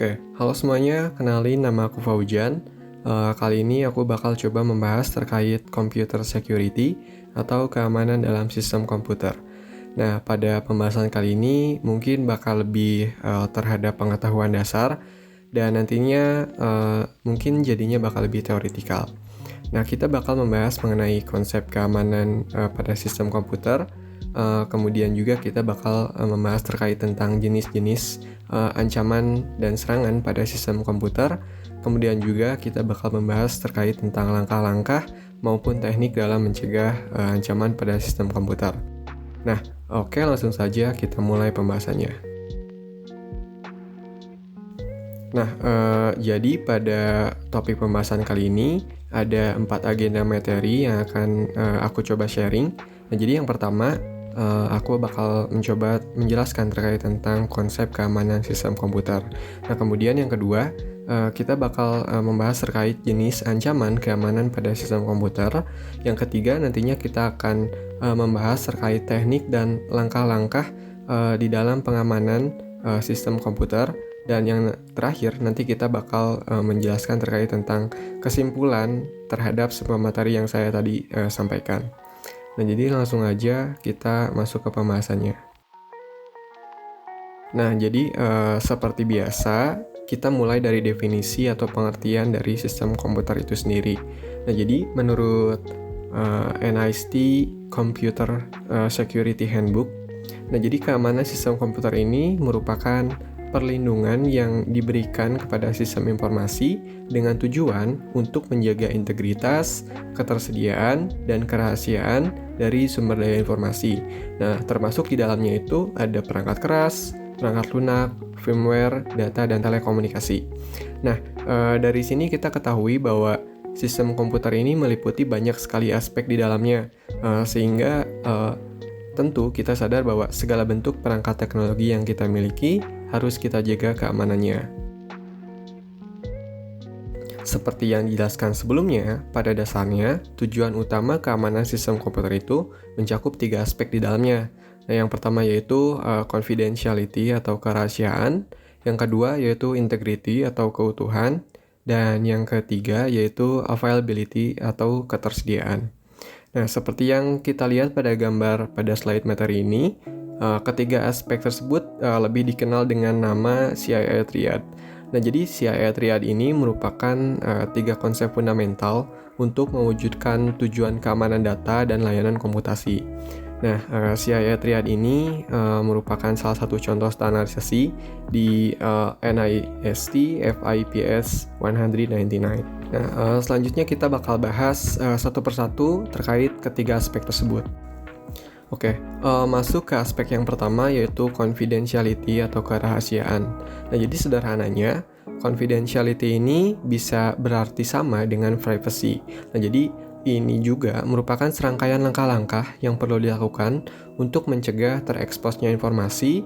Oke, halo semuanya, kenalin nama aku Fauzan. Kali ini aku bakal coba membahas terkait computer security atau keamanan dalam sistem komputer. Nah, pada pembahasan kali ini mungkin bakal lebih terhadap pengetahuan dasar dan nantinya mungkin jadinya bakal lebih teoretikal. Nah, kita bakal membahas mengenai konsep keamanan pada sistem komputer. Kemudian juga kita bakal membahas terkait tentang jenis-jenis ancaman dan serangan pada sistem komputer. Kemudian juga kita bakal membahas terkait tentang langkah-langkah maupun teknik dalam mencegah ancaman pada sistem komputer. Nah, oke, langsung saja kita mulai pembahasannya. Nah, jadi pada topik pembahasan kali ini ada 4 agenda materi yang akan aku coba sharing. Nah, jadi yang pertama, aku bakal mencoba menjelaskan terkait tentang konsep keamanan sistem komputer. Nah, kemudian yang kedua, kita bakal membahas terkait jenis ancaman keamanan pada sistem komputer. Yang ketiga, nantinya kita akan membahas terkait teknik dan langkah-langkah di dalam pengamanan sistem komputer. Dan yang terakhir, nanti kita bakal menjelaskan terkait tentang kesimpulan terhadap semua materi yang saya tadi sampaikan. Nah, jadi langsung aja kita masuk ke pembahasannya. Nah, jadi seperti biasa, kita mulai dari definisi atau pengertian dari sistem komputer itu sendiri. Nah, jadi menurut NIST Computer Security Handbook, nah jadi keamanan sistem komputer ini merupakan perlindungan yang diberikan kepada sistem informasi dengan tujuan untuk menjaga integritas, ketersediaan, dan kerahasiaan dari sumber daya informasi. Nah, termasuk di dalamnya itu ada perangkat keras, perangkat lunak, firmware, data, dan telekomunikasi. Nah, dari sini kita ketahui bahwa sistem komputer ini meliputi banyak sekali aspek di dalamnya, sehingga tentu kita sadar bahwa segala bentuk perangkat teknologi yang kita miliki harus kita jaga keamanannya. Seperti yang dijelaskan sebelumnya, pada dasarnya tujuan utama keamanan sistem komputer itu mencakup 3 aspek di dalamnya. Nah, yang pertama yaitu confidentiality atau kerahasiaan, yang kedua yaitu integrity atau keutuhan, dan yang ketiga yaitu availability atau ketersediaan. Nah, seperti yang kita lihat pada gambar pada slide materi ini, ketiga aspek tersebut lebih dikenal dengan nama CIA Triad. Nah, jadi CIA Triad ini merupakan 3 konsep fundamental untuk mewujudkan tujuan keamanan data dan layanan komputasi. Nah, CIA Triad ini merupakan salah satu contoh standarisasi di NIST FIPS 199. Nah, selanjutnya kita bakal bahas satu persatu terkait ketiga aspek tersebut. Oke, masuk ke aspek yang pertama yaitu confidentiality atau kerahasiaan. Nah, jadi sederhananya, confidentiality ini bisa berarti sama dengan privacy. Nah, jadi ini juga merupakan serangkaian langkah-langkah yang perlu dilakukan untuk mencegah tereksposnya informasi,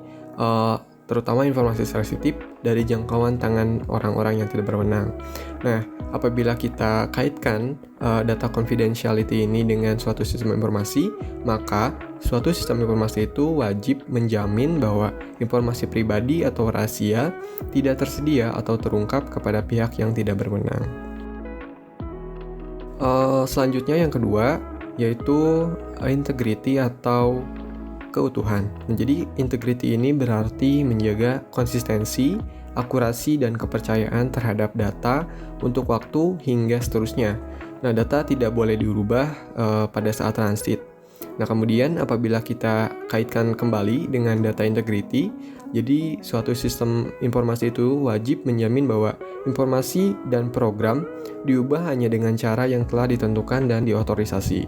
terutama informasi sensitif dari jangkauan tangan orang-orang yang tidak berwenang. Nah, apabila kita kaitkan data confidentiality ini dengan suatu sistem informasi, maka suatu sistem informasi itu wajib menjamin bahwa informasi pribadi atau rahasia tidak tersedia atau terungkap kepada pihak yang tidak berwenang. Selanjutnya yang kedua, yaitu integrity atau keutuhan. Jadi integrity ini berarti menjaga konsistensi, akurasi, dan kepercayaan terhadap data untuk waktu hingga seterusnya. Nah, data tidak boleh dirubah pada saat transit. Nah, kemudian apabila kita kaitkan kembali dengan data integrity, jadi suatu sistem informasi itu wajib menjamin bahwa informasi dan program diubah hanya dengan cara yang telah ditentukan dan diotorisasi.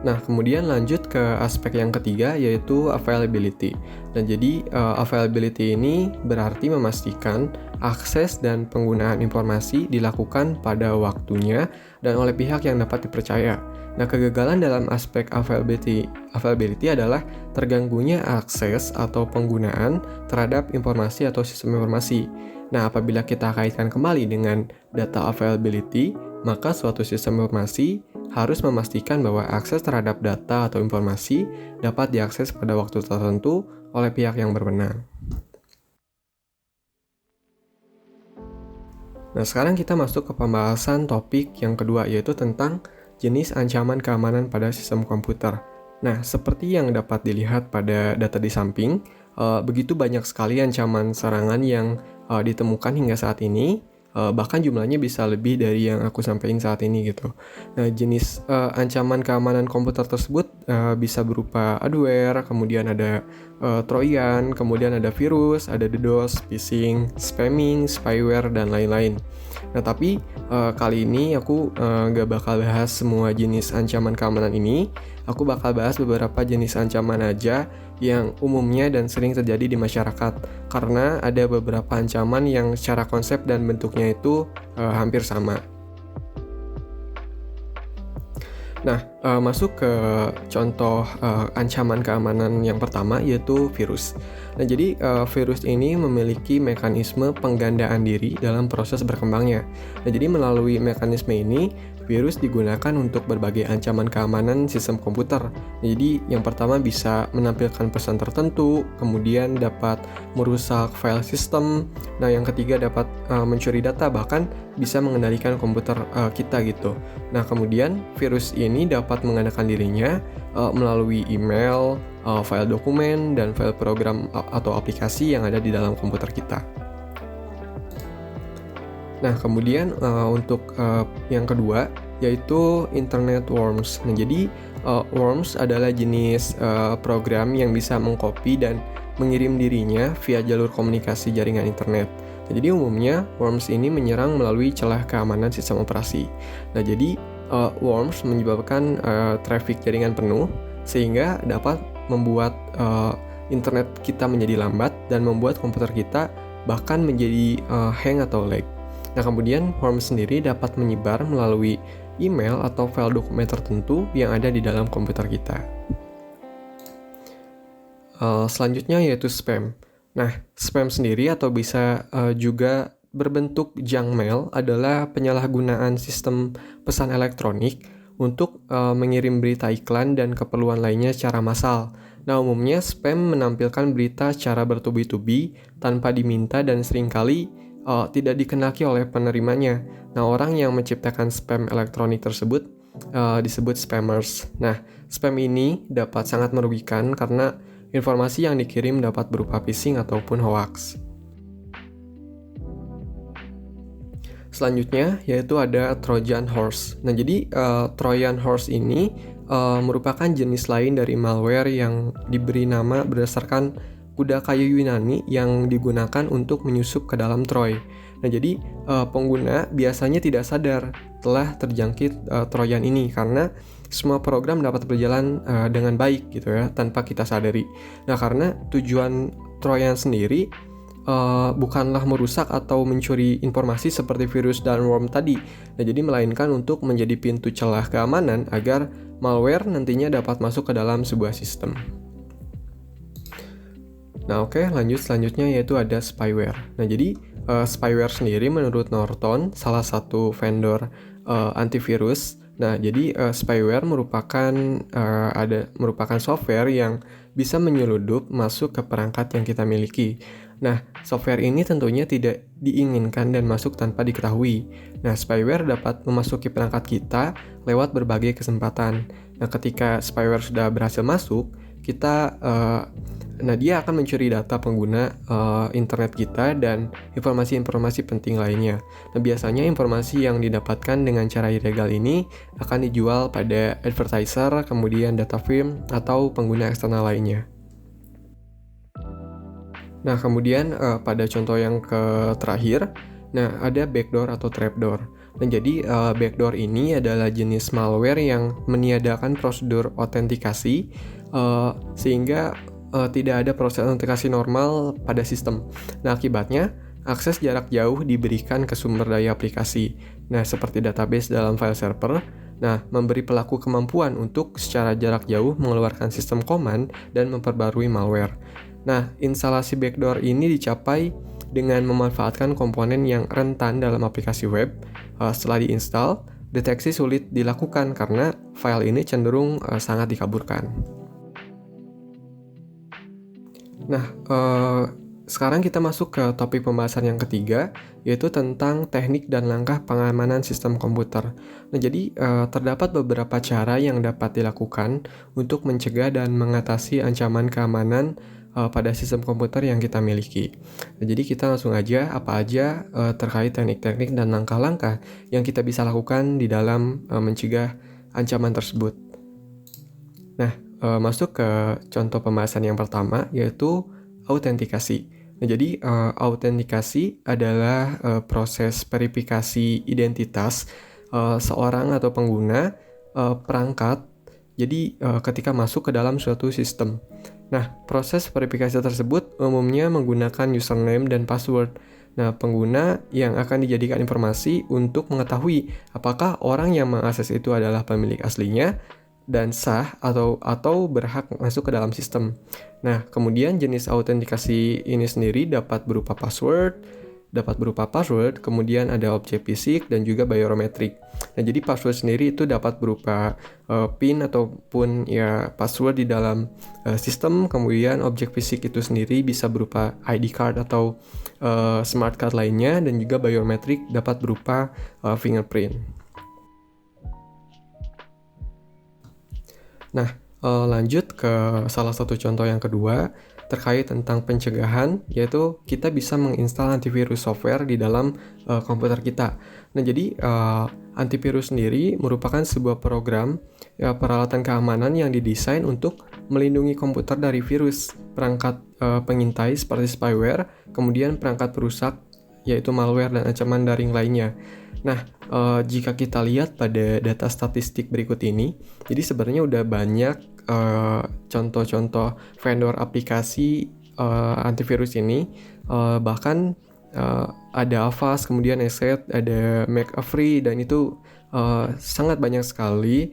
Nah, kemudian lanjut ke aspek yang ketiga yaitu availability. Dan jadi availability ini berarti memastikan akses dan penggunaan informasi dilakukan pada waktunya dan oleh pihak yang dapat dipercaya. Nah, kegagalan dalam aspek availability adalah terganggunya akses atau penggunaan terhadap informasi atau sistem informasi. Nah, apabila kita kaitkan kembali dengan data availability, maka suatu sistem informasi harus memastikan bahwa akses terhadap data atau informasi dapat diakses pada waktu tertentu oleh pihak yang berwenang. Nah, sekarang kita masuk ke pembahasan topik yang kedua, yaitu tentang jenis ancaman keamanan pada sistem komputer. Nah, seperti yang dapat dilihat pada data di samping, begitu banyak sekali ancaman serangan yang ditemukan hingga saat ini, bahkan jumlahnya bisa lebih dari yang aku sampaikan saat ini gitu. Nah, jenis ancaman keamanan komputer tersebut bisa berupa adware, kemudian ada Trojan, kemudian ada virus, ada DDoS, phishing, spamming, spyware, dan lain-lain. Nah, tapi kali ini aku gak bakal bahas semua jenis ancaman keamanan ini. Aku bakal bahas beberapa jenis ancaman aja yang umumnya dan sering terjadi di masyarakat. Karena ada beberapa ancaman yang secara konsep dan bentuknya itu hampir sama. Nah, masuk ke contoh ancaman keamanan yang pertama, yaitu virus. Nah, jadi virus ini memiliki mekanisme penggandaan diri dalam proses berkembangnya. Nah, jadi melalui mekanisme ini, virus digunakan untuk berbagai ancaman keamanan sistem komputer. Nah, jadi yang pertama bisa menampilkan pesan tertentu, kemudian dapat merusak file sistem. Nah, yang ketiga dapat mencuri data, bahkan bisa mengendalikan komputer kita gitu. Nah, kemudian virus ini dapat menggunakan dirinya melalui email, file dokumen, dan file program atau aplikasi yang ada di dalam komputer kita. Nah, kemudian untuk yang kedua, yaitu Internet Worms. Nah, jadi worms adalah jenis program yang bisa mengcopy dan mengirim dirinya via jalur komunikasi jaringan internet. Nah, jadi umumnya worms ini menyerang melalui celah keamanan sistem operasi. Nah, jadi worms menyebabkan traffic jaringan penuh, sehingga dapat membuat internet kita menjadi lambat dan membuat komputer kita bahkan menjadi hang atau lag. Nah, kemudian worms sendiri dapat menyebar melalui email atau file dokumen tertentu yang ada di dalam komputer kita. Selanjutnya yaitu spam. Nah, spam sendiri atau bisa juga berbentuk junk mail adalah penyalahgunaan sistem pesan elektronik untuk mengirim berita iklan dan keperluan lainnya secara massal. Nah, umumnya spam menampilkan berita secara bertubi-tubi tanpa diminta dan seringkali tidak dikenali oleh penerimanya. Nah, orang yang menciptakan spam elektronik tersebut disebut spammers. Nah, spam ini dapat sangat merugikan karena informasi yang dikirim dapat berupa phishing ataupun hoax. Selanjutnya yaitu ada Trojan Horse. Nah, jadi Trojan Horse ini merupakan jenis lain dari malware yang diberi nama berdasarkan kuda kayu Yunani yang digunakan untuk menyusup ke dalam Troy. Nah, jadi pengguna biasanya tidak sadar telah terjangkit Trojan ini karena semua program dapat berjalan dengan baik gitu ya, tanpa kita sadari. Nah, karena tujuan Trojan sendiri bukanlah merusak atau mencuri informasi seperti virus dan worm tadi. Nah, jadi melainkan untuk menjadi pintu celah keamanan agar malware nantinya dapat masuk ke dalam sebuah sistem. Nah, oke, lanjut selanjutnya yaitu ada spyware. Nah, jadi spyware sendiri menurut Norton, salah satu vendor antivirus. Nah, jadi spyware merupakan software yang bisa menyeludup masuk ke perangkat yang kita miliki. Nah, software ini tentunya tidak diinginkan dan masuk tanpa diketahui. Nah, spyware dapat memasuki perangkat kita lewat berbagai kesempatan. Nah, ketika spyware sudah berhasil masuk, dia akan mencuri data pengguna internet kita dan informasi-informasi penting lainnya. Nah, biasanya informasi yang didapatkan dengan cara ilegal ini akan dijual pada advertiser, kemudian data firm, atau pengguna eksternal lainnya. Nah, kemudian pada contoh yang terakhir, ada backdoor atau trapdoor. Nah, jadi backdoor ini adalah jenis malware yang meniadakan prosedur autentikasi sehingga tidak ada proses autentikasi normal pada sistem. Nah, akibatnya akses jarak jauh diberikan ke sumber daya aplikasi. Nah, seperti database dalam file server. Nah, memberi pelaku kemampuan untuk secara jarak jauh mengeluarkan sistem command dan memperbarui malware. Nah, instalasi backdoor ini dicapai dengan memanfaatkan komponen yang rentan dalam aplikasi web. Setelah diinstal, deteksi sulit dilakukan karena file ini cenderung sangat dikaburkan. Nah, sekarang kita masuk ke topik pembahasan yang ketiga, yaitu tentang teknik dan langkah pengamanan sistem komputer. Nah, jadi terdapat beberapa cara yang dapat dilakukan untuk mencegah dan mengatasi ancaman keamanan pada sistem komputer yang kita miliki. Nah, jadi kita langsung aja apa aja terkait teknik-teknik dan langkah-langkah yang kita bisa lakukan di dalam mencegah ancaman tersebut. Nah, masuk ke contoh pembahasan yang pertama, yaitu autentikasi. Nah, jadi autentikasi adalah proses verifikasi identitas seorang atau pengguna perangkat. Jadi ketika masuk ke dalam suatu sistem. Nah, proses verifikasi tersebut umumnya menggunakan username dan password. Nah, pengguna yang akan dijadikan informasi untuk mengetahui apakah orang yang mengakses itu adalah pemilik aslinya dan sah atau berhak masuk ke dalam sistem. Nah, kemudian jenis autentikasi ini sendiri dapat berupa password, kemudian ada objek fisik dan juga biometrik. Nah, jadi password sendiri itu dapat berupa PIN ataupun ya password di dalam sistem, kemudian objek fisik itu sendiri bisa berupa ID card atau smart card lainnya, dan juga biometrik dapat berupa fingerprint. Nah, lanjut ke salah satu contoh yang kedua terkait tentang pencegahan, yaitu kita bisa menginstal antivirus software di dalam komputer kita. Nah, jadi antivirus sendiri merupakan sebuah program peralatan keamanan yang didesain untuk melindungi komputer dari virus, perangkat pengintai seperti spyware, kemudian perangkat perusak yaitu malware dan ancaman daring lainnya. Nah, jika kita lihat pada data statistik berikut ini, jadi sebenarnya udah banyak contoh-contoh vendor aplikasi antivirus ini, bahkan ada Avast, kemudian Eset, ada McAfee, dan itu sangat banyak sekali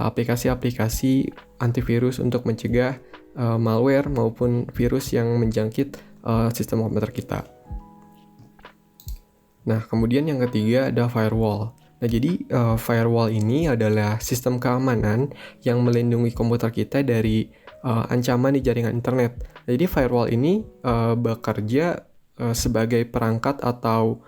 aplikasi-aplikasi antivirus untuk mencegah malware maupun virus yang menjangkit sistem komputer kita. Nah, kemudian yang ketiga ada firewall. Nah, jadi firewall ini adalah sistem keamanan yang melindungi komputer kita dari ancaman di jaringan internet. Nah, jadi firewall ini bekerja sebagai perangkat atau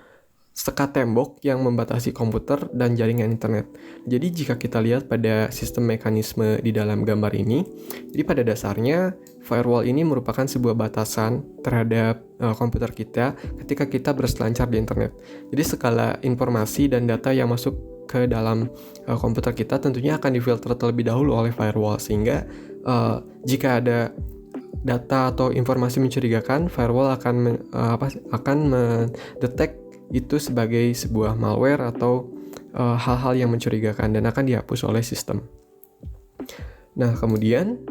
sekat tembok yang membatasi komputer dan jaringan internet. Jadi jika kita lihat pada sistem mekanisme di dalam gambar ini, jadi pada dasarnya firewall ini merupakan sebuah batasan terhadap komputer kita ketika kita berselancar di internet. Jadi segala informasi dan data yang masuk ke dalam komputer kita tentunya akan difilter terlebih dahulu oleh firewall, sehingga jika ada data atau informasi mencurigakan, firewall akan mendetek itu sebagai sebuah malware atau hal-hal yang mencurigakan dan akan dihapus oleh sistem. Nah, kemudian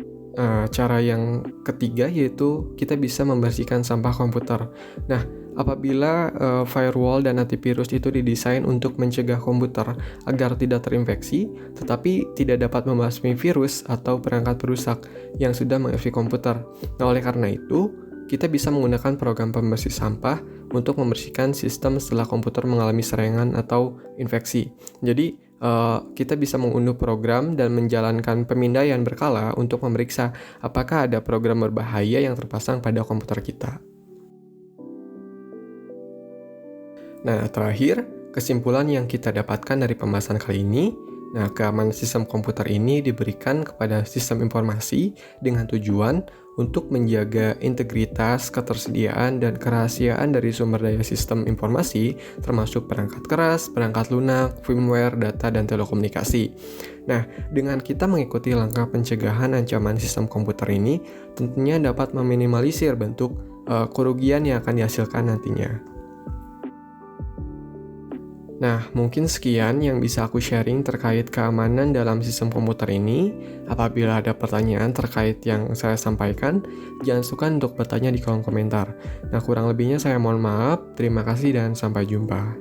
cara yang ketiga yaitu kita bisa membersihkan sampah komputer. Nah, apabila firewall dan antivirus itu didesain untuk mencegah komputer agar tidak terinfeksi, tetapi tidak dapat membasmi virus atau perangkat perusak yang sudah menginfeksi komputer. Nah, oleh karena itu, kita bisa menggunakan program pembersih sampah untuk membersihkan sistem setelah komputer mengalami serangan atau infeksi. Jadi, kita bisa mengunduh program dan menjalankan pemindaian berkala untuk memeriksa apakah ada program berbahaya yang terpasang pada komputer kita. Nah, terakhir, kesimpulan yang kita dapatkan dari pembahasan kali ini, keamanan sistem komputer ini diberikan kepada sistem informasi dengan tujuan untuk menjaga integritas, ketersediaan, dan kerahasiaan dari sumber daya sistem informasi, termasuk perangkat keras, perangkat lunak, firmware, data, dan telekomunikasi. Nah, dengan kita mengikuti langkah pencegahan ancaman sistem komputer ini, tentunya dapat meminimalisir bentuk kerugian yang akan dihasilkan nantinya. Nah, mungkin sekian yang bisa aku sharing terkait keamanan dalam sistem komputer ini. Apabila ada pertanyaan terkait yang saya sampaikan, jangan sukar untuk bertanya di kolom komentar. Nah, kurang lebihnya saya mohon maaf. Terima kasih dan sampai jumpa.